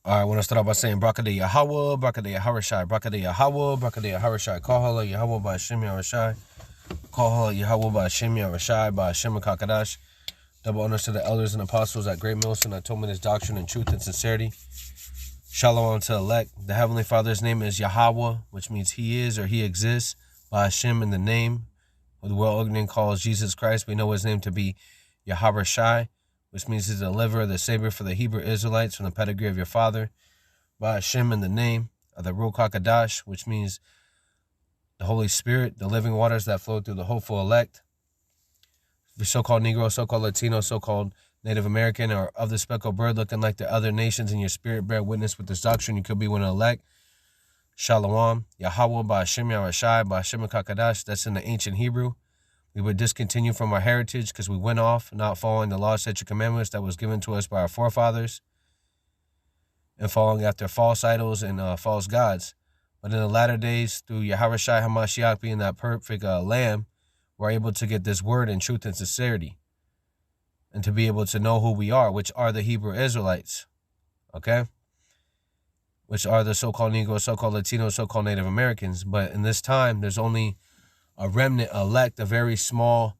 I want to start off by saying Brakade Yahweh, Brakade Yaharashai, Brakade Yahweh, Brakade Yaharashai, Kohala Yahweh by Hashem Yaharashai, Kohala Yahweh by Hashem Yaharashai, by Hashem Kakadash. Double honors to the elders and apostles at Great Millstone that told me this doctrine in truth and sincerity. Shalom to elect. The Heavenly Father's name is Yahweh, which means He is or He exists, by Hashem in the name. What the world Ogden calls Jesus Christ, we know His name to be Yaharashai, which means He's the deliverer, the savior for the Hebrew Israelites from the pedigree of your father. By Hashem in the name of the Ruach HaKadosh, which means the Holy Spirit, the living waters that flow through the hopeful elect. The so-called Negro, so-called Latino, so-called Native American, or of the speckled bird looking like the other nations in your spirit, bear witness with this doctrine. You could be one of the elect. Shalom, Yahweh by Hashem Yaharashai, by Hashem HaKadosh. That's in the ancient Hebrew. We would discontinue from our heritage because we went off, not following the law, statute, commandments that was given to us by our forefathers, and following after false idols and false gods. But in the latter days, through Yaharashai HaMashiach being that perfect lamb, we're able to get this word in truth and sincerity, and to be able to know who we are, which are the Hebrew Israelites, okay? Which are the so-called Negro, so-called Latino, so-called Native Americans. But in this time, there's only a remnant elect, a very small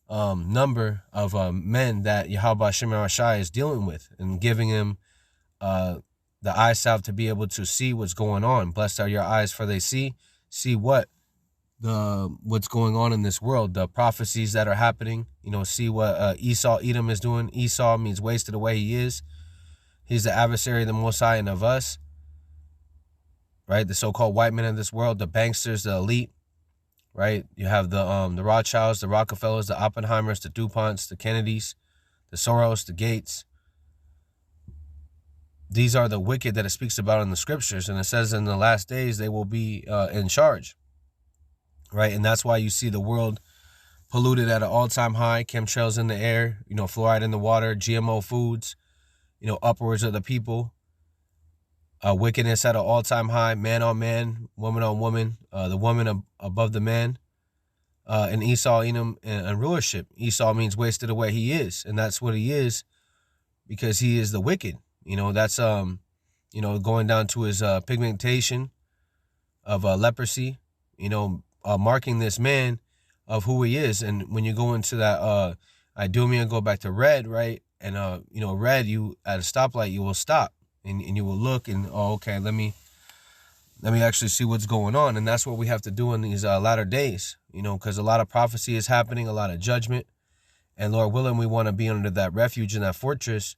number of men that Yahweh Hashem Yaharashai is dealing with and giving him the eye salve to be able to see what's going on. Blessed are your eyes for they see what's going on in this world, the prophecies that are happening, see what Esau Edom is doing. Esau means wasted away. He is. He's the adversary of the Most High and of us, right? The so-called white men of this world, the banksters, the elite, right? You have the Rothschilds, the Rockefellers, the Oppenheimers, the DuPonts, the Kennedys, the Soros, the Gates. These are the wicked that it speaks about in the scriptures. And it says in the last days, they will be in charge, right? And that's why you see the world polluted at an all-time high, chemtrails in the air, fluoride in the water, GMO foods, upwards of the people, wickedness at an all-time high, man on man, woman on woman, the woman above the man, and Esau, Edom, and rulership. Esau means wasted away. He is, and that's what he is because he is the wicked. That's, going down to his pigmentation of leprosy, marking this man of who he is. And when you go into that Idumea, go back to red, right? And, red, you at a stoplight, you will stop and you will look and, okay, let me actually see what's going on. And that's what we have to do in these latter days, because a lot of prophecy is happening, a lot of judgment. And Lord willing, we want to be under that refuge and that fortress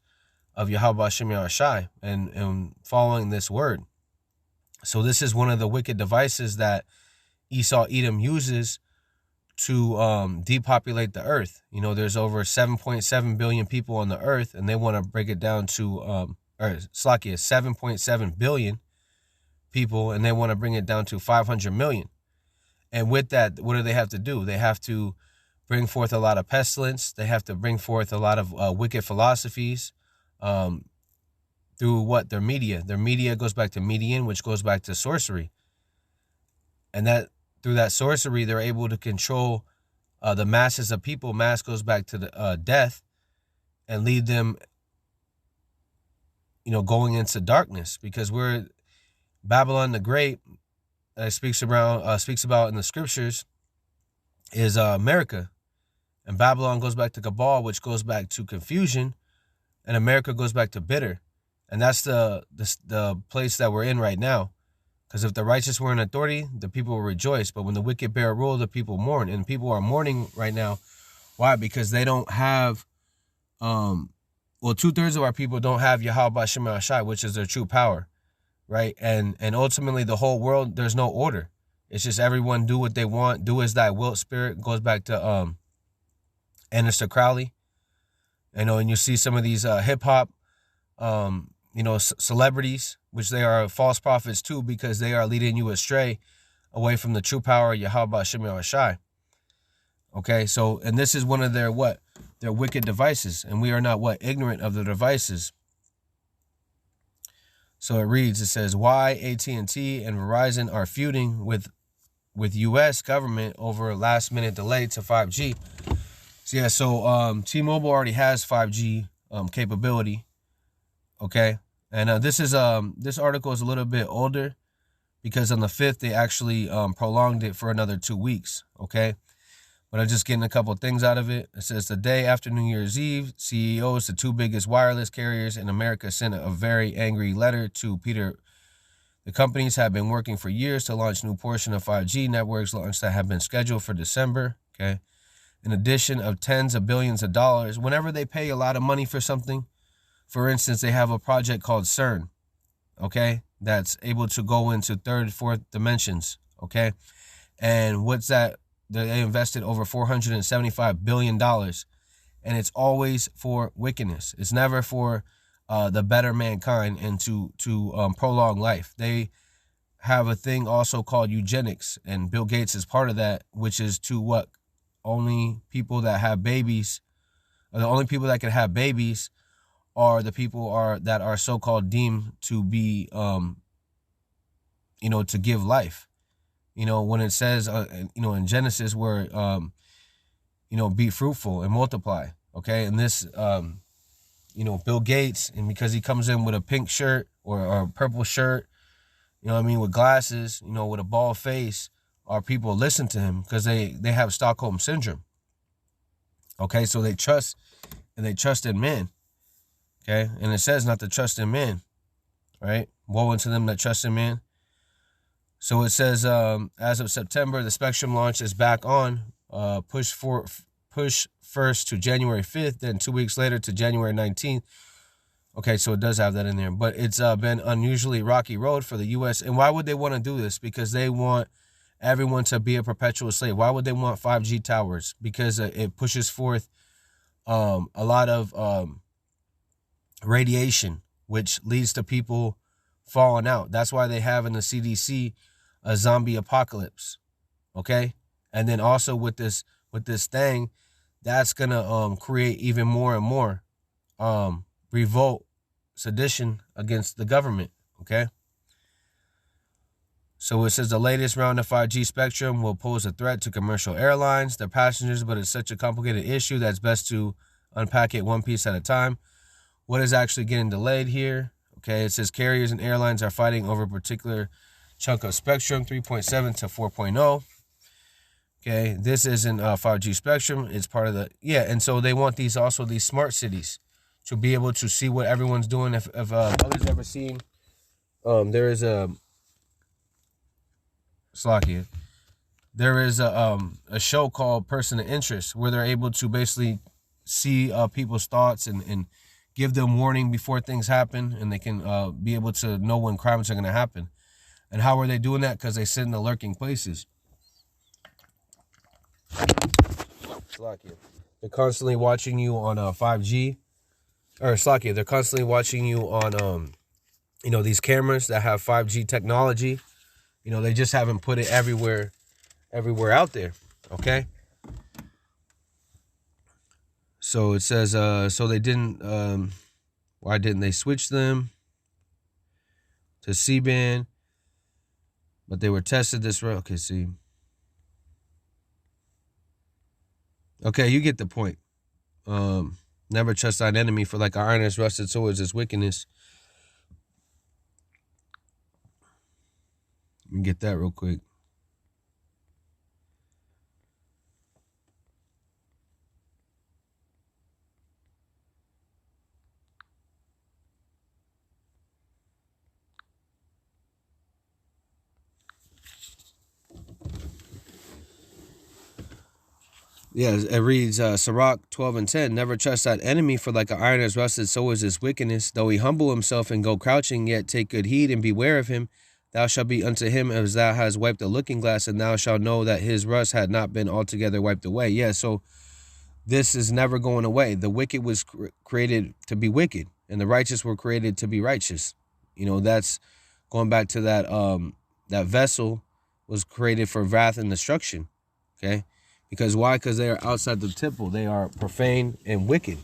of Yahweh Hashem Yaharashai and following this word. So this is one of the wicked devices that Esau Edom uses to depopulate the earth. There's over 7.7 billion people on the earth, and they want to break it down to, 7.7 billion people, and they want to bring it down to 500 million. And with that, what do they have to do? They have to bring forth a lot of pestilence. They have to bring forth a lot of wicked philosophies through what? Their media. Their media goes back to median, which goes back to sorcery. And that through that sorcery, they're able to control the masses of people. Mass goes back to the death and lead them, going into darkness, because we're Babylon the Great speaks about in the scriptures is America, and Babylon goes back to Cabal, which goes back to confusion, and America goes back to bitter, and that's the place that we're in right now. Because if the righteous were in authority, the people will rejoice. But when the wicked bear rule, the people mourn. And people are mourning right now. Why? Because they don't have, 2/3 of our people don't have Yahweh Hashem Yaharashai, which is their true power, right? And ultimately, the whole world, there's no order. It's just everyone do what they want. Do as thy wilt. Spirit goes back to Aleister Crowley. And you see some of these hip-hop, celebrities, which they are false prophets too, because they are leading you astray away from the true power of Yahweh Hashem Yaharashai. Okay, so, and this is one of their wicked devices, and we are not ignorant of the devices. So it says, why AT&T and Verizon are feuding with U.S. government over last minute delay to 5G. So yeah, T-Mobile already has 5G capability, okay? And this article is a little bit older because on the 5th they actually prolonged it for another 2 weeks. Okay, but I'm just getting a couple things out of it. It says the day after New Year's Eve, CEOs, the two biggest wireless carriers in America, sent a very angry letter to Peter. The companies have been working for years to launch new portion of 5G networks launch that have been scheduled for December. Okay, in addition of tens of billions of dollars, whenever they pay a lot of money for something. For instance, they have a project called CERN, okay, that's able to go into third, fourth dimensions, okay? And what's that? They invested over $475 billion, and it's always for wickedness. It's never for the better mankind and to prolong life. They have a thing also called eugenics, and Bill Gates is part of that, which is to what? Only people that have babies, or the only people that can have babies are the people that are so-called deemed to be, to give life. When it says, in Genesis where, be fruitful and multiply. Okay. And this, Bill Gates, and because he comes in with a pink shirt or a purple shirt, with glasses, with a bald face, our people listen to him because they have Stockholm syndrome. Okay. So they trust in men. Okay, and it says not to trust in men, right? Woe unto them that trust in men. So it says, as of September, the Spectrum launch is back on. Push first to January 5th, then 2 weeks later to January 19th. Okay, so it does have that in there. But it's been unusually rocky road for the U.S. And why would they want to do this? Because they want everyone to be a perpetual slave. Why would they want 5G towers? Because it pushes forth a lot of radiation, which leads to people falling out. That's why they have in the CDC a zombie apocalypse. Okay, and then also with this thing, that's gonna create even more and more revolt, sedition against the government. Okay, so it says the latest round of 5G spectrum will pose a threat to commercial airlines, their passengers, but it's such a complicated issue that's best to unpack it one piece at a time. What is actually getting delayed here? Okay, it says carriers and airlines are fighting over a particular chunk of spectrum, 3.7 to 4.0. Okay, this isn't 5G spectrum. It's part of the, and so they want these smart cities to be able to see what everyone's doing. If others ever seen, there is a Slovakia. There is a show called Person of Interest where they're able to basically see people's thoughts and give them warning before things happen, and they can be able to know when crimes are going to happen. And how are they doing that? Because they sit in the lurking places. They're constantly watching you on 5G. Or Slovakia, they're constantly watching you on, these cameras that have 5G technology. They just haven't put it everywhere out there. Okay? So it says, so they didn't, why didn't they switch them to C-band? But they were tested this route. Okay, see. Okay, you get the point. Never trust thine enemy, for like iron is rusted, so is his wickedness. Let me get that real quick. Yeah, it reads, Sirach 12 and 10, never trust that enemy, for like an iron is rusted, so is his wickedness. Though he humble himself and go crouching, yet take good heed and beware of him. Thou shalt be unto him as thou hast wiped a looking glass, and thou shalt know that his rust had not been altogether wiped away. Yeah, so this is never going away. The wicked was created to be wicked, and the righteous were created to be righteous. That's going back to that, that vessel was created for wrath and destruction. Okay? Because why? Because they are outside the temple. They are profane and wicked.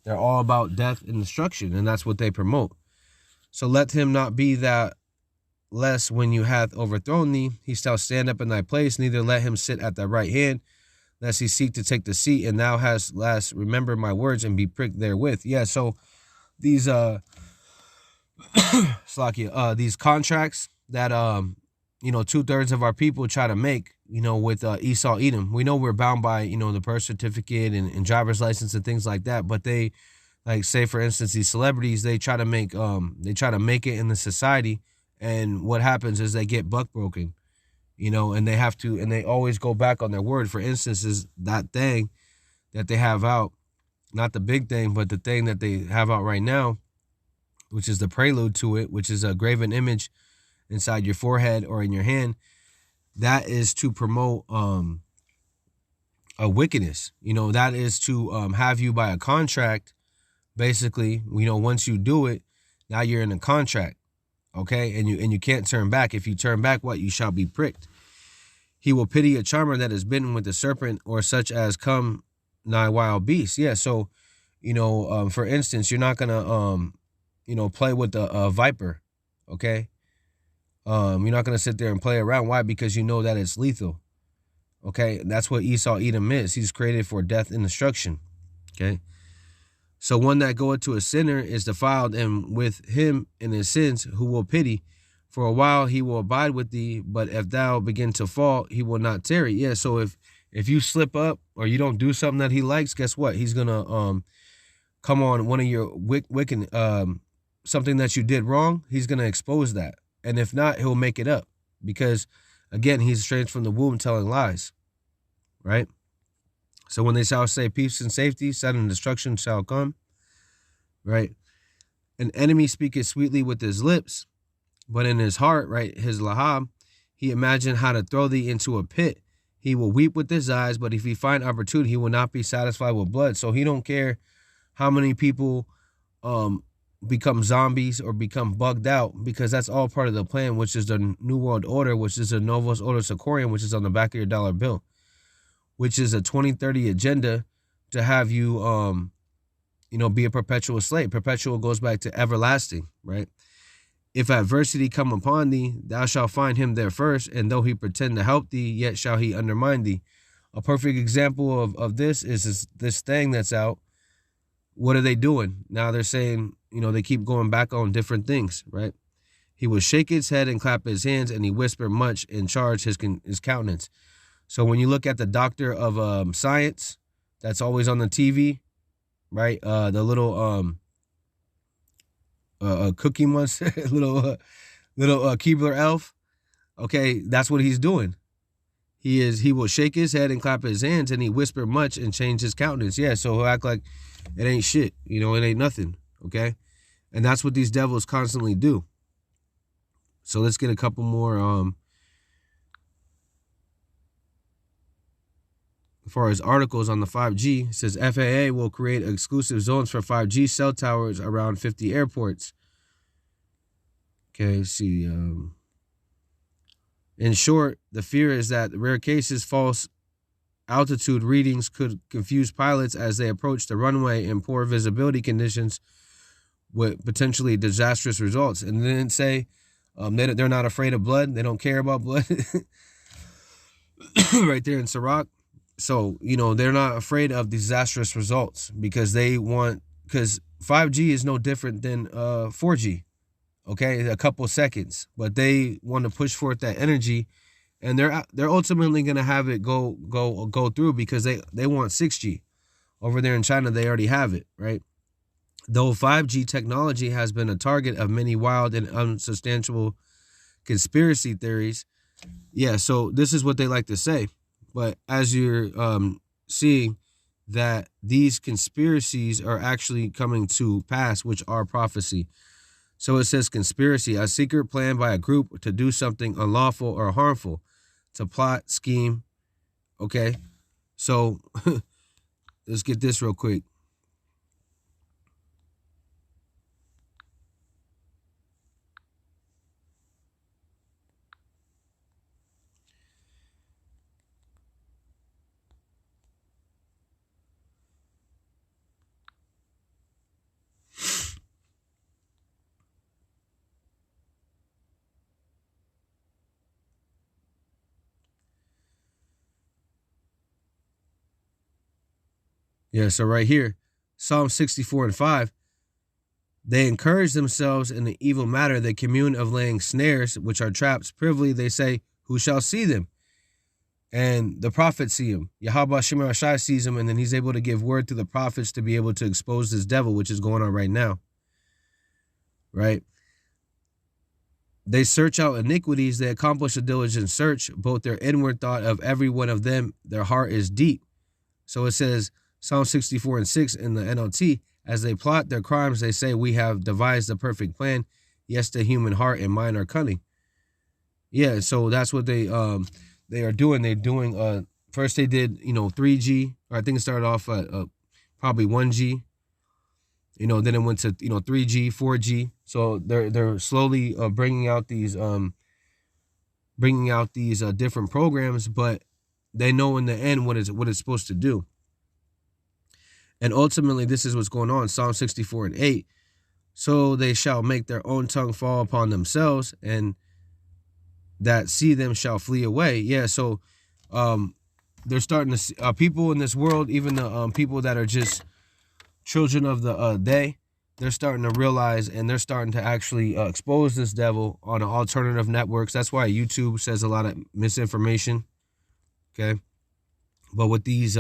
They're all about death and destruction, and that's what they promote. So let him not be that lest when you hath overthrown thee, he shall stand up in thy place, neither let him sit at thy right hand, lest he seek to take the seat, and thou hast last remembered my words and be pricked therewith. Yeah, so these Slakia, these contracts that 2/3 of our people try to make, with Esau Edom. We know we're bound by, the birth certificate and driver's license and things like that, but they, like, say for instance, these celebrities, they try to make it in the society, and what happens is they get buck broken, and they always go back on their word. For instance, is that thing that they have out, not the big thing, but the thing that they have out right now, which is the prelude to it, which is a graven image inside your forehead or in your hand. That is to promote a wickedness. That is to have you by a contract. Basically, once you do it, now you're in a contract, okay? And you can't turn back. If you turn back, what? You shall be pricked. He will pity a charmer that is bitten with the serpent, or such as come nigh wild beasts. Yeah, so, for instance, you're not gonna play with a viper, okay? You're not gonna sit there and play around. Why? Because you know that it's lethal. Okay, that's what Esau Edom is. He's created for death and destruction. Okay. So one that goeth to a sinner is defiled, and with him in his sins, who will pity. For a while he will abide with thee, but if thou begin to fall, he will not tarry. Yeah, so if you slip up or you don't do something that he likes, guess what? He's gonna come on one of your wicked something that you did wrong. He's gonna expose that, and if not, he'll make it up, because again, he's estranged from the womb, telling lies, right? So when they shall say peace and safety, sudden destruction shall come, right? An enemy speaketh sweetly with his lips, but in his heart, right, his lahab, he imagined how to throw thee into a pit. He will weep with his eyes, but if he find opportunity, he will not be satisfied with blood. So he don't care how many people become zombies or become bugged out, because that's all part of the plan, which is the New World Order, which is the Novus Ordo Seclorum, which is on the back of your dollar bill, which is a 2030 agenda to have you, be a perpetual slave. Perpetual goes back to everlasting, right? If adversity come upon thee, thou shalt find him there first, and though he pretend to help thee, yet shall he undermine thee. A perfect example of this is this thing that's out. What are they doing? Now they're saying, they keep going back on different things, right? He will shake his head and clap his hands, and he whisper much and charge his countenance. So when you look at the doctor of science, that's always on the TV, right? The little Cookie Monster, little Keebler elf. Okay, that's what he's doing. He will shake his head and clap his hands, and he whisper much and change his countenance. Yeah, so he'll act like it ain't shit. It ain't nothing. Okay, and that's what these devils constantly do. So let's get a couple more. As far as articles on the 5G, it says FAA will create exclusive zones for 5G cell towers around 50 airports. Okay, let's see. In short, the fear is that rare cases, false altitude readings could confuse pilots as they approach the runway in poor visibility conditions with potentially disastrous results. And then say they're not afraid of blood. They don't care about blood. Right there in Sirach. So, they're not afraid of disastrous results, because 5G is no different than 4G. Okay, a couple seconds, but they want to push forth that energy, and they're ultimately going to have it go through, because they want 6G. Over there in China, they already have it, right? Though 5G technology has been a target of many wild and unsubstantial conspiracy theories. Yeah, so this is what they like to say. But as you're seeing that these conspiracies are actually coming to pass, which are prophecy. So it says conspiracy, a secret plan by a group to do something unlawful or harmful, to plot, scheme. Okay, so let's get this real quick. Yeah, so right here, Psalm 64 and 5. They encourage themselves in the evil matter. They commune of laying snares, which are traps. Privily they say, who shall see them? And the prophets see him. Yahweh Shemar Ashai sees him, and then he's able to give word to the prophets to be able to expose this devil, which is going on right now. Right? They search out iniquities. They accomplish a diligent search. Both their inward thought of every one of them, their heart is deep. So it says, Psalm 64:6 in the NLT, as they plot their crimes, they say, we have devised the perfect plan. Yes, the human heart and mind are cunning. Yeah, so that's what they are doing. They're doing, first they did, 3G, or I think it started off at probably 1G. Then it went to 3G, 4G. So they're slowly bringing out these different programs, but they know in the end what it's supposed to do. And ultimately, this is what's going on. Psalm 64:8. So they shall make their own tongue fall upon themselves, and that see them shall flee away. Yeah. So they're starting to see, people in this world, even the people that are just children of the day, they're starting to realize, and they're starting to actually expose this devil on alternative networks. That's why YouTube says a lot of misinformation. Okay. But with these,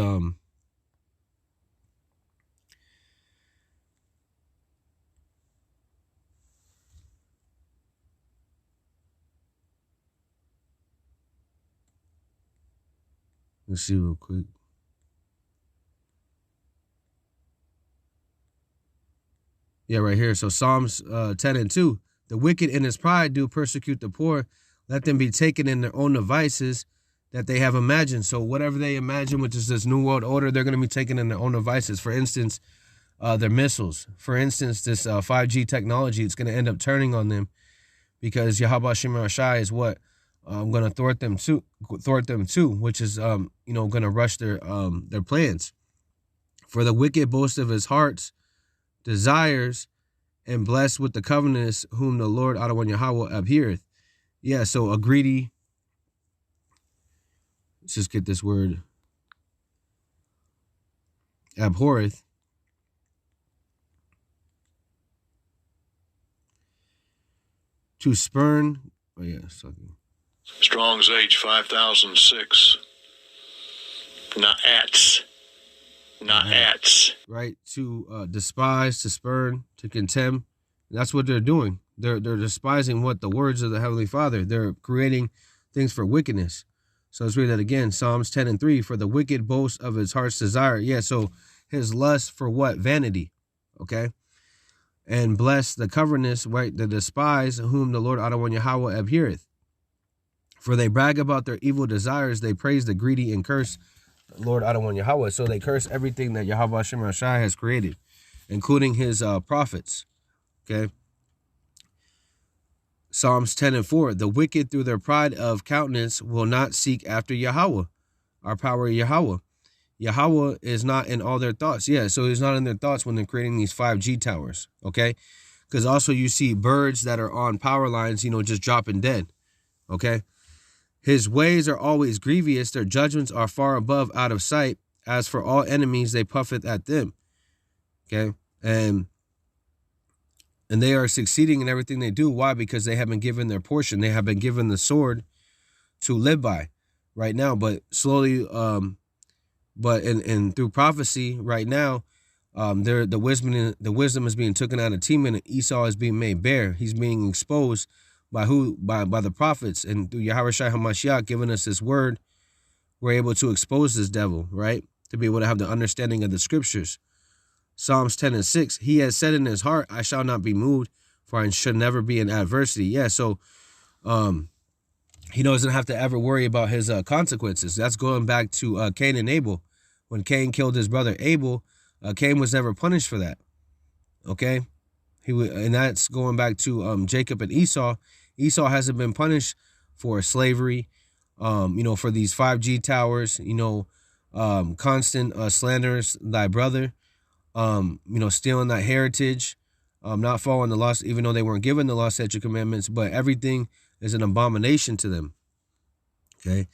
let's see real quick. Yeah, right here. So Psalms 10:2. The wicked in his pride do persecute the poor. Let them be taken in their own devices that they have imagined. So whatever they imagine, which is this new world order, they're going to be taken in their own devices. For instance, their missiles. For instance, this 5G technology, it's going to end up turning on them, because Yahweh Shemar Ashai is what I'm going to thwart them to, which is going to rush their plans. For the wicked boast of his heart's desires, and blessed with the covenants whom the Lord Adonai Yahweh abhorreth. Yeah, so a greedy, let's just get this word, abhorreth. To spurn, oh yeah, something. Strong's H 5006. Na'ats. Right, to despise, to spurn, to contemn. That's what they're doing. They're despising what the words of the Heavenly Father. They're creating things for wickedness. So let's read that again. Psalms 10:3. For the wicked boast of his heart's desire. Yeah, so his lust for what? Vanity. Okay. And bless the covetousness, right? The despise, whom the Lord Adonai Yahweh abhorreth. For they brag about their evil desires. They praise the greedy and curse Lord Adonai Yahweh. So they curse everything that Yahweh Shemar Ashai has created, including his prophets. Okay. Psalms 10:4. The wicked through their pride of countenance will not seek after Yahweh, our power Yahweh. Yahweh is not in all their thoughts. Yeah, so he's not in their thoughts when they're creating these 5G towers. Okay. Because also you see birds that are on power lines, just dropping dead. Okay. His ways are always grievous. Their judgments are far above, out of sight. As for all enemies, they puffeth at them. Okay. And they are succeeding in everything they do. Why? Because they have been given their portion. They have been given the sword to live by right now. But slowly, but through prophecy right now, the wisdom is being taken out of Teman, and Esau is being made bare. He's being exposed by who? By the prophets, and through Yahweh Shai HaMashiach giving us this word, we're able to expose this devil, right? To be able to have the understanding of the scriptures. Psalms 10:6. He has said in his heart, I shall not be moved, for I should never be in adversity. Yeah, so he doesn't have to ever worry about his consequences. That's going back to Cain and Abel. When Cain killed his brother Abel, Cain was never punished for that. Okay, and that's going back to Jacob and Esau. Esau hasn't been punished for slavery, for these 5G towers, constant slanders thy brother, stealing that heritage, not following the laws, even though they weren't given the law, statute, commandments, but everything is an abomination to them. Okay.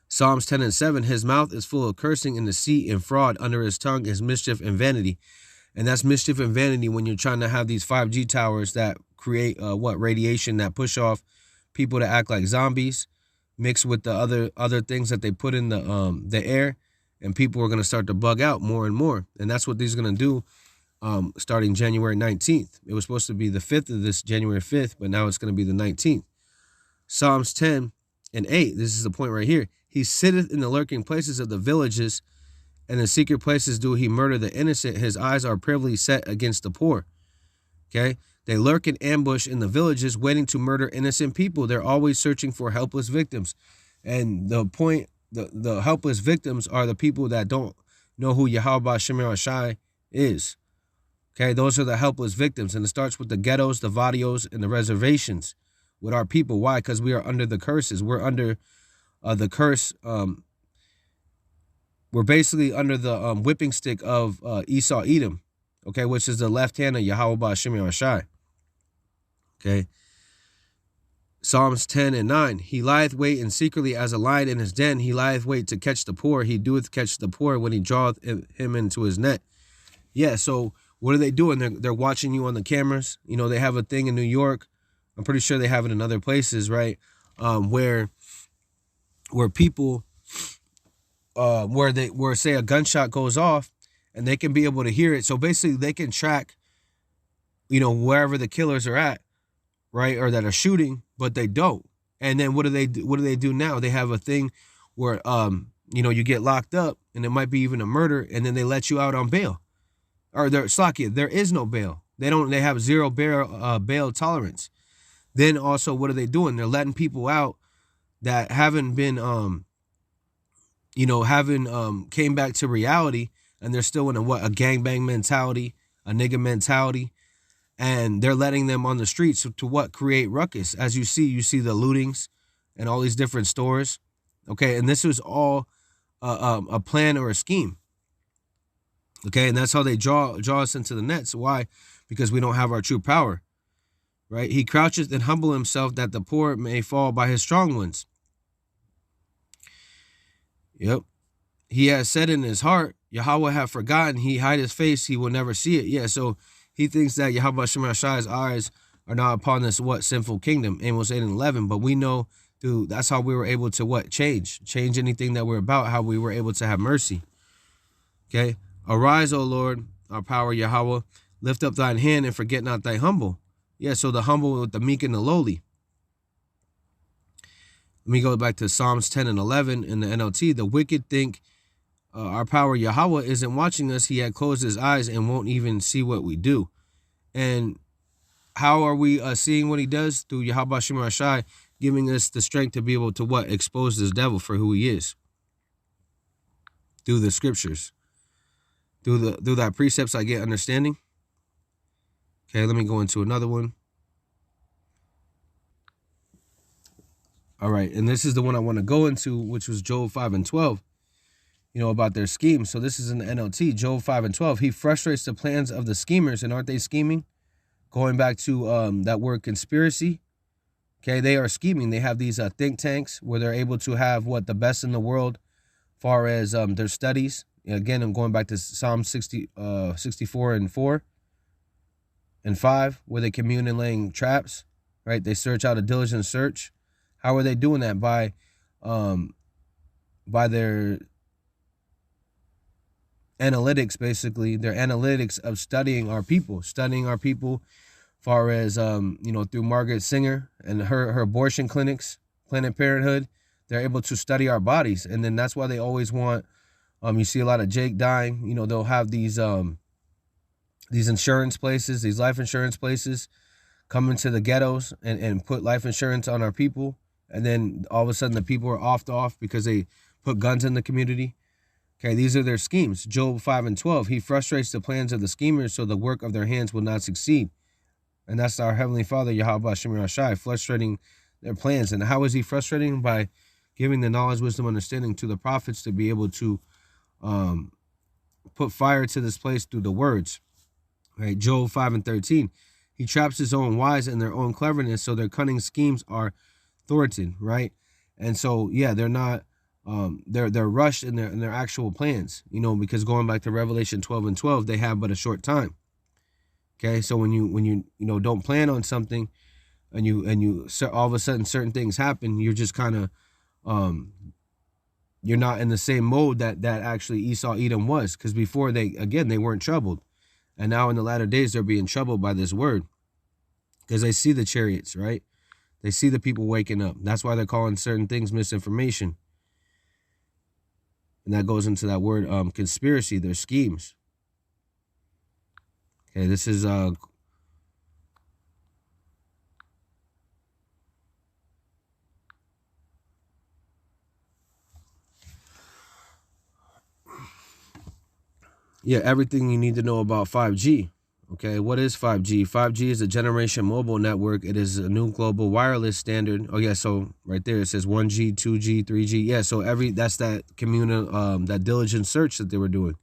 Psalms 10:7. His mouth is full of cursing and deceit and fraud. Under his tongue is mischief and vanity. And that's mischief and vanity when you're trying to have these 5G towers that create radiation that push off people to act like zombies, mixed with the other things that they put in the air, and people are going to start to bug out more and more. And that's what these are going to do starting January 19th. It was supposed to be the 5th of this January 5th, but now it's going to be the 19th. Psalms 10:8. This is the point right here. He sitteth in the lurking places of the villages, and in secret places do he murder the innocent. His eyes are privily set against the poor. Okay? They lurk in ambush in the villages, waiting to murder innocent people. They're always searching for helpless victims. And the point, the helpless victims are the people that don't know who Yahweh Shem Shai is. Okay? Those are the helpless victims. And it starts with the ghettos, the vadios, and the reservations with our people. Why? Because we are under the curses. We're under the curse. We're basically under the whipping stick of Esau Edom, okay, which is the left hand of Yahweh Shem Shai. Okay. Psalms 10:9. He lieth wait in secretly as a lion in his den. He lieth wait to catch the poor. He doeth catch the poor when he draweth him into his net. Yeah, so what are they doing? They're watching you on the cameras. You know, they have a thing in New York. I'm pretty sure they have it in other places, right? Where people, where say a gunshot goes off, and they can be able to hear it. So basically, they can track, you know, wherever the killers are at, right, or that are shooting, but they don't. And then what do they do now? They have a thing where, you know, you get locked up, and it might be even a murder, and then they let you out on bail, or there is no bail. They have zero bail tolerance. Then also, what are they doing? They're letting people out that haven't been, came back to reality, and they're still in a gangbang mentality, a nigga mentality, and they're letting them on the streets to create ruckus. As you see the lootings and all these different stores, okay, and this was all a plan or a scheme, okay, and that's how they draw us into the nets. Why? Because we don't have our true power. Right? He croucheth and humble himself that the poor may fall by his strong ones. Yep. He has said in his heart, Yahweh have forgotten. He hide his face. He will never see it. Yeah. So he thinks that Yahweh Shem Shai's eyes are not upon this sinful kingdom. Amos 8:11. But we know that's how we were able to change anything that we're about. How we were able to have mercy. Okay. Arise, O Lord, our power, Yahweh. Lift up thine hand and forget not thy humble. Yeah, so the humble with the meek and the lowly. Let me go back to Psalms 10:11 in the NLT. The wicked think our power Yahweh isn't watching us. He had closed his eyes and won't even see what we do. And how are we seeing what he does? Through Yahweh Shem Shai, giving us the strength to be able to expose this devil for who he is. Through the scriptures. Through that precepts I get understanding. Okay, let me go into another one. All right, and this is the one I want to go into, which was Job 5:12, you know, about their schemes. So this is in the NLT, Job 5:12. He frustrates the plans of the schemers, and aren't they scheming? Going back to that word conspiracy, okay, they are scheming. They have these think tanks where they're able to have the best in the world far as their studies. Again, I'm going back to Psalm 64:4. And 5, where they commune in laying traps, right? They search out a diligent search. How are they doing that? By their analytics, basically. Their analytics of studying our people far as, through Margaret Singer and her abortion clinics, Planned Parenthood. They're able to study our bodies. And then that's why they always want, you see a lot of Jake dying. You know, they'll have these insurance places, these life insurance places come into the ghettos and put life insurance on our people. And then all of a sudden the people are off because they put guns in the community. Okay, these are their schemes. Job 5:12. He frustrates the plans of the schemers so the work of their hands will not succeed. And that's our Heavenly Father, Yahweh Shem Shai, frustrating their plans. And how is he frustrating? By giving the knowledge, wisdom, understanding to the prophets to be able to put fire to this place through the words. Right, Job 5:13. He traps his own wise in their own cleverness, so their cunning schemes are thwarted, right? And so, yeah, they're not they're rushed in their actual plans, because going back to Revelation 12:12, they have but a short time. Okay, so when you don't plan on something, and you all of a sudden certain things happen, you're just kind of you're not in the same mode that actually Esau Edom was, because before they weren't troubled, and now in the latter days they're being troubled by this word, because they see the chariots, right? They see the people waking up. That's why they're calling certain things misinformation. And that goes into that word conspiracy, their schemes. Okay, this is everything you need to know about 5G. Okay, what is 5G? 5G is a generation mobile network. It is a new global wireless standard. Oh yeah, so right there it says 1G, 2G, 3G. Yeah, so that's that communal that diligent search that they were doing.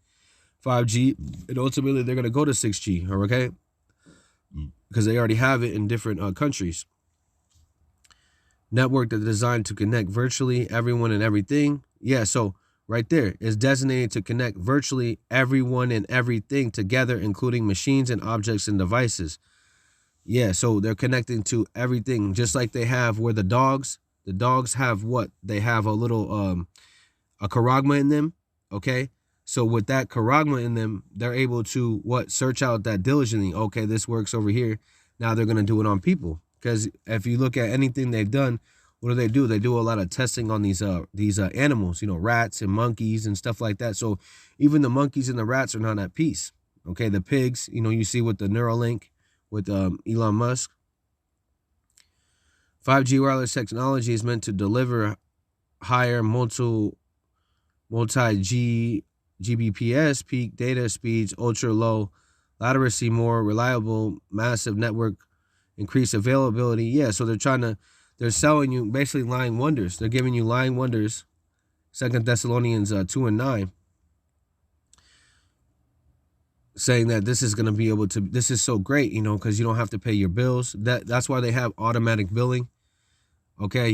5G, and ultimately they're gonna go to 6G. Okay, because they already have it in different countries. Network that is designed to connect virtually everyone and everything. Yeah, so right there is designated to connect virtually everyone and everything together, including machines and objects and devices. Yeah, so they're connecting to everything, just like they have where the dogs have what? They have a little a charagma in them, okay? So with that charagma in them, they're able to search out that diligently. Okay, this works over here. Now they're going to do it on people. Because if you look at anything they've done, what do? They do a lot of testing on these animals, rats and monkeys and stuff like that. So even the monkeys and the rats are not at peace. Okay, the pigs, you see with the Neuralink with Elon Musk. 5G wireless technology is meant to deliver higher multi-G Gbps peak data speeds, ultra low latency, more reliable, massive network, increased availability. Yeah, so they're selling you basically lying wonders. They're giving you lying wonders. 2 Thessalonians 2:9, saying that this is going to be able to, this is so great, because you don't have to pay your bills. That's why they have automatic billing. Okay,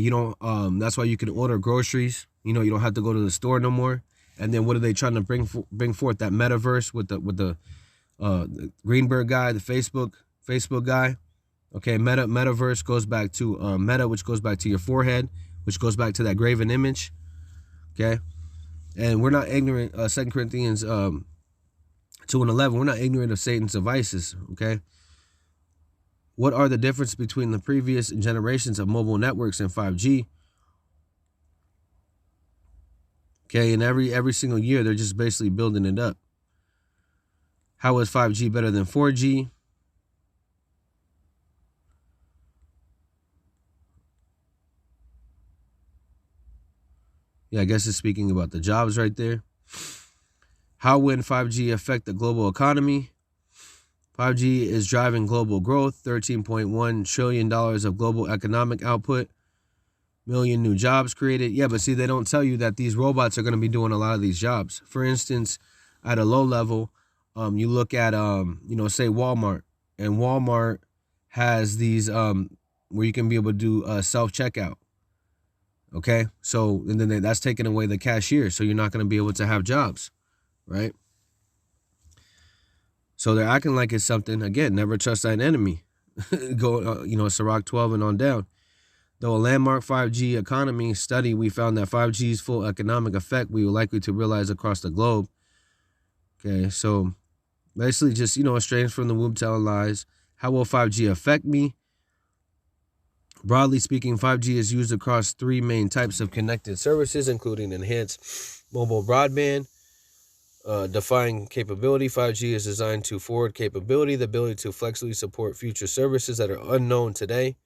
that's why you can order groceries. You don't have to go to the store no more. And then what are they trying to bring forth? That metaverse with the Greenberg guy, the Facebook guy. Okay, metaverse goes back to meta, which goes back to your forehead, which goes back to that graven image. Okay, and we're not ignorant. 2 Corinthians 2:11. We're not ignorant of Satan's devices. Okay, what are the difference between the previous generations of mobile networks and 5G? Okay, and every single year they're just basically building it up. How is 5G better than 4G? Yeah, I guess it's speaking about the jobs right there. How will 5G affect the global economy? 5G is driving global growth, $13.1 trillion of global economic output, million new jobs created. Yeah, but see, they don't tell you that these robots are going to be doing a lot of these jobs. For instance, at a low level, you look at, say Walmart, and Walmart has these where you can be able to do self-checkout. Okay, so and then that's taking away the cashier, so you're not going to be able to have jobs, right? So they're acting like it's something. Again, never trust thine enemy. Go, Sirach 12 and on down. Though a landmark 5G economy study, we found that 5G's full economic effect we were likely to realize across the globe. Okay, so basically just, estranged from the womb telling lies. How will 5G affect me? Broadly speaking, 5G is used across three main types of connected services, including enhanced mobile broadband, defying capability. 5G is designed to forward capability, the ability to flexibly support future services that are unknown today.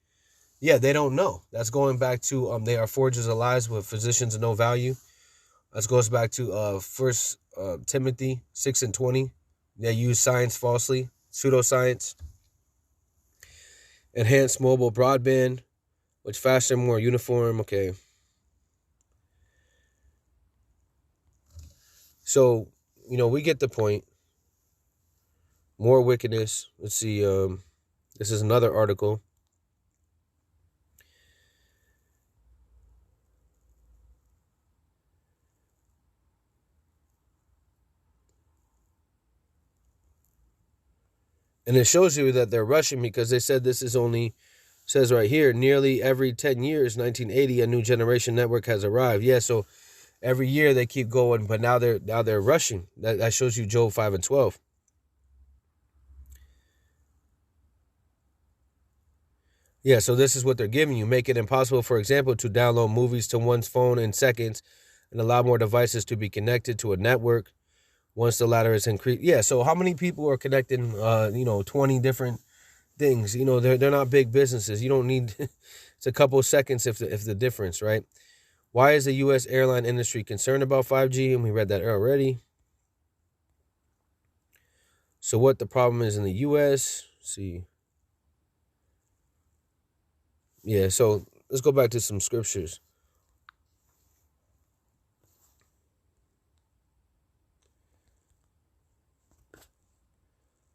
Yeah, they don't know. That's going back to they are forgers of lies with physicians of no value. That goes back to 1 Timothy 6:20. They use science falsely, pseudoscience. Enhanced mobile broadband, which faster, more uniform. Okay. So, we get the point. More wickedness. Let's see. This is another article. And it shows you that they're rushing because they said this is only, says right here, nearly every 10 years, 1980, a new generation network has arrived. Yeah, so every year they keep going, but now they're rushing. That shows you Job 5 and 12. Yeah, so this is what they're giving you. Make it impossible, for example, to download movies to one's phone in seconds and allow more devices to be connected to a network once the latter is increased. Yeah, so how many people are connecting, 20 different things? They're not big businesses. You don't need, it's a couple of seconds if the difference, right? Why is the U.S. airline industry concerned about 5G? And we read that already. So what the problem is in the U.S., see. Yeah, so let's go back to some scriptures.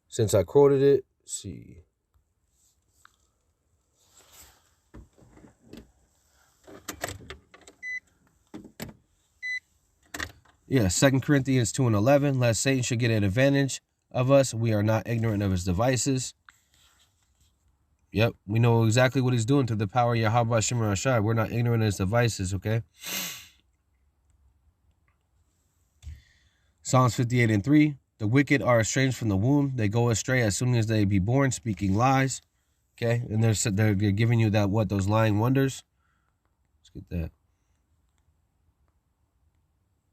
Since I quoted it, see. Yeah, 2 Corinthians 2 and 11. Lest Satan should get an advantage of us, we are not ignorant of his devices. Yep, we know exactly what he's doing through the power of Yahweh Shemar Ashai. We're not ignorant of his devices, okay? Psalms 58 and 3. The wicked are estranged from the womb. They go astray as soon as they be born, speaking lies. Okay, and they're giving you those lying wonders. Let's get that.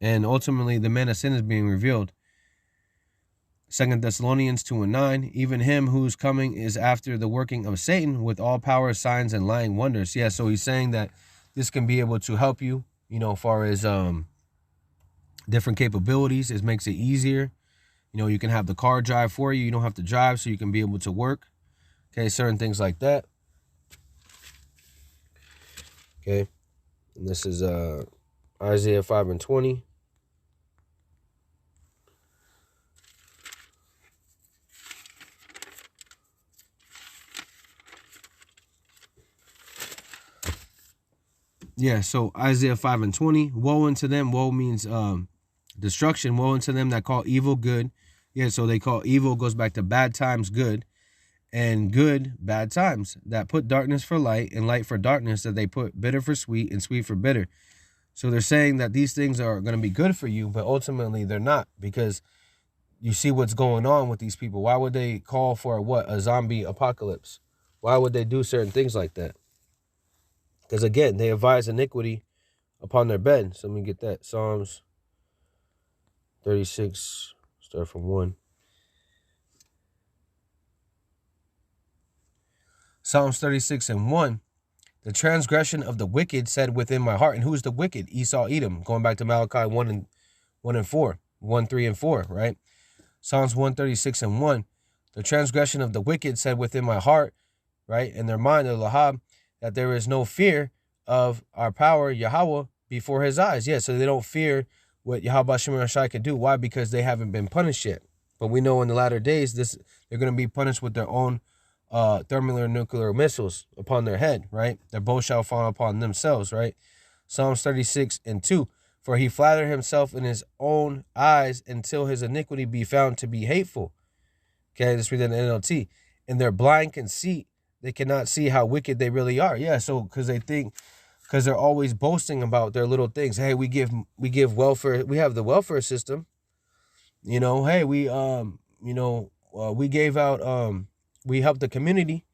And ultimately, the man of sin is being revealed. 2 Thessalonians 2 and 9. Even him whose coming is after the working of Satan with all power, signs, and lying wonders. Yeah, so he's saying that this can be able to help you, as far as different capabilities. It makes it easier. You can have the car drive for you. You don't have to drive, so you can be able to work. Okay, certain things like that. Okay, and this is Isaiah 5 and 20. Yeah, so Isaiah 5 and 20. Woe unto them. Woe means destruction. Woe unto them that call evil good. Yeah, so they call evil, goes back to bad times good, and good bad times. That put darkness for light and light for darkness, that they put bitter for sweet and sweet for bitter. So they're saying that these things are going to be good for you, but ultimately they're not, because you see what's going on with these people. Why would they call for a zombie apocalypse? Why would they do certain things like that? Because again, they advise iniquity upon their bed. So let me get that. Psalms 36, start from 1. Psalms 36 and 1. The transgression of the wicked said within my heart. And who's the wicked? Esau, Edom. Going back to Malachi 1 and 4. 1, 3, and 4, right? Psalms 136 and 1. The transgression of the wicked said within my heart, right? In their mind, the Lahab, that there is no fear of our power, Yahweh, before his eyes. Yeah, so they don't fear what Yahweh Shemar Shai can do. Why? Because they haven't been punished yet. But we know in the latter days, they're going to be punished with their own thermal nuclear missiles upon their head, right? Their bow shall fall upon themselves, right? Psalms 36 and 2. For he flattered himself in his own eyes until his iniquity be found to be hateful. Okay, let's read that in the NLT. In their blind conceit, they cannot see how wicked they really are. Yeah, so because they're always boasting about their little things. Hey, we give welfare. We have the welfare system. Hey, we gave out we helped the community.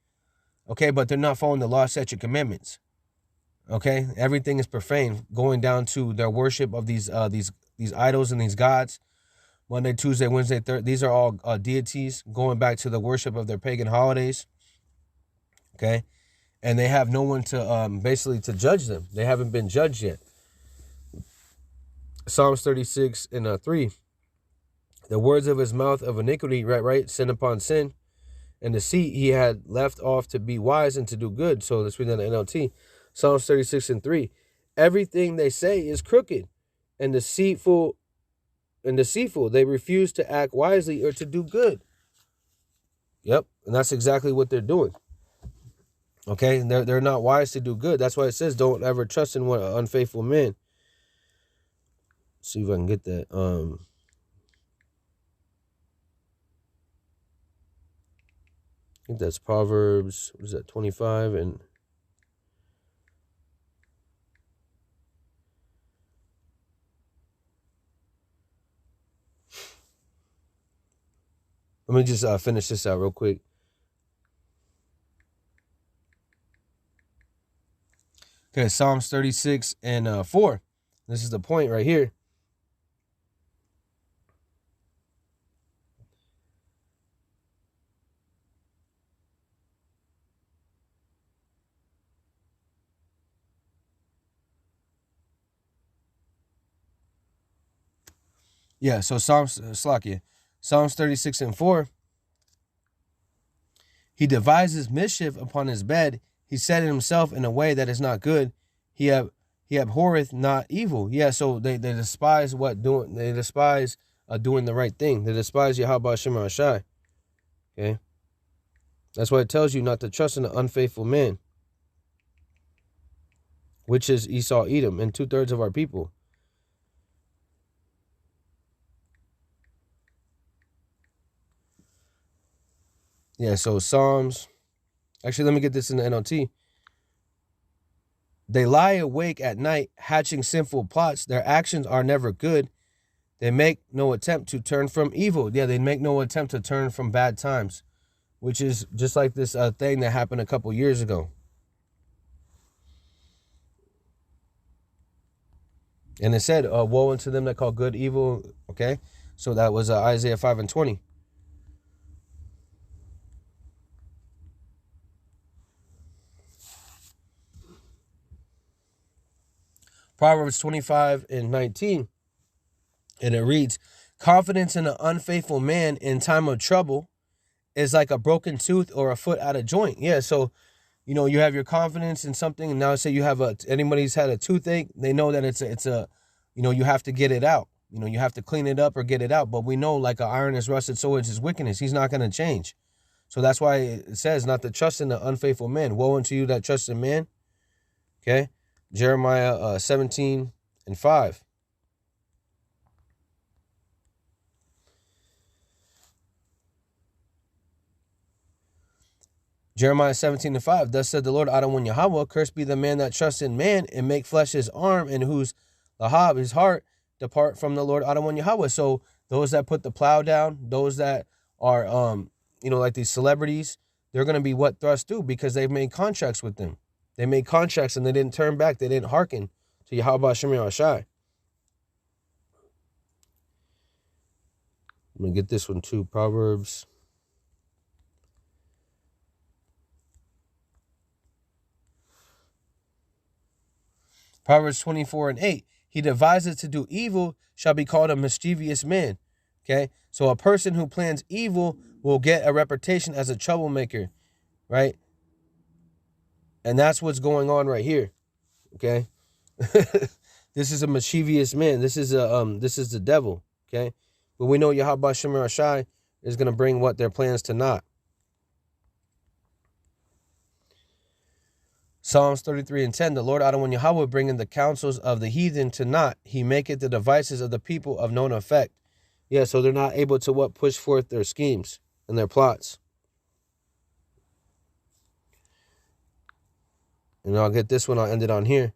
Okay, but they're not following the law, statute, commandments. Okay, everything is profane, going down to their worship of these idols and these gods. Monday, Tuesday, Wednesday, Thursday. These are all deities, going back to the worship of their pagan holidays. Okay, and they have no one to basically to judge them. They haven't been judged yet. Psalms 36 and 3. The words of his mouth of iniquity, right, sin upon sin, and deceit he had left off to be wise and to do good. So let's read that in NLT. Psalms 36 and 3. Everything they say is crooked and deceitful. They refuse to act wisely or to do good. Yep, and that's exactly what they're doing. Okay, and they're not wise to do good. That's why it says don't ever trust in one unfaithful man. Let's see if I can get that. I think that's Proverbs, what is that, 25 and... Let me just finish this out real quick. Okay, Psalms 36 and 4. This is the point right here. Yeah, so Psalms 36 and 4. He devises mischief upon his bed. He set himself in a way that is not good. He abhorreth not evil. Yeah, so they despise they despise doing the right thing. They despise Yahweh Hashem Rashai. Okay. That's why it tells you not to trust in an unfaithful man, which is Esau, Edom, and 2/3 of our people. Yeah, so Psalms. Actually, let me get this in the NLT. They lie awake at night, hatching sinful plots. Their actions are never good. They make no attempt to turn from evil. Yeah, they make no attempt to turn from bad times, which is just like this thing that happened a couple years ago. And it said, woe unto them that call good evil. Okay, so that was Isaiah 5 and 20. Proverbs 25 and 19. And it reads, confidence in an unfaithful man in time of trouble is like a broken tooth or a foot out of joint. Yeah, so, you have your confidence in something, and now say you have anybody's had a toothache, they know that it's a you have to get it out. You have to clean it up or get it out. But we know, like an iron is rusted, so is his wickedness. He's not going to change. So that's why it says not to trust in the unfaithful man. Woe unto you that trust in man. Okay, Jeremiah 17 and 5. Jeremiah 17 and 5. Thus said the Lord Adonai Yahweh, cursed be the man that trusts in man and make flesh his arm, and whose lahab, his heart, depart from the Lord Adonai Yahweh. So those that put the plow down, those that are like these celebrities, they're going to be what thrust through because they've made contracts with them. They made contracts and they didn't turn back. They didn't hearken to Yahweh Hashem Rashai. I'm going to get this one too. Proverbs. Proverbs 24 and 8. He devises to do evil shall be called a mischievous man. Okay. So a person who plans evil will get a reputation as a troublemaker. Right. And that's what's going on right here. Okay. This is a mischievous man. This is the devil. Okay. But we know Yahweh Hashem Rashai is going to bring what their plans to naught. Psalms 33 and 10, the Lord Adonai Yahweh bringing the counsels of the heathen to naught. He maketh the devices of the people of none effect. Yeah, so they're not able to push forth their schemes and their plots. And I'll get this one, I'll end it on here.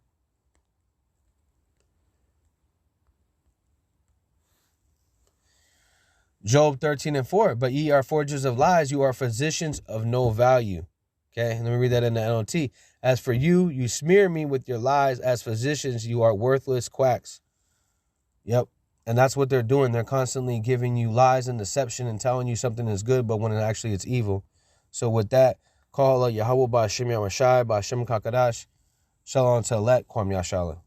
Job 13 and 4, but ye are forgers of lies, you are physicians of no value. Okay, let me read that in the NLT. As for you, you smear me with your lies. As physicians, you are worthless quacks. Yep. And that's what they're doing. They're constantly giving you lies and deception and telling you something is good, but when actually it's evil. So with that, call Yahweh Ba'Shem Yahweh Shai, Ba'Shem Kakadash, Shalom Telet, Kwam Yashala.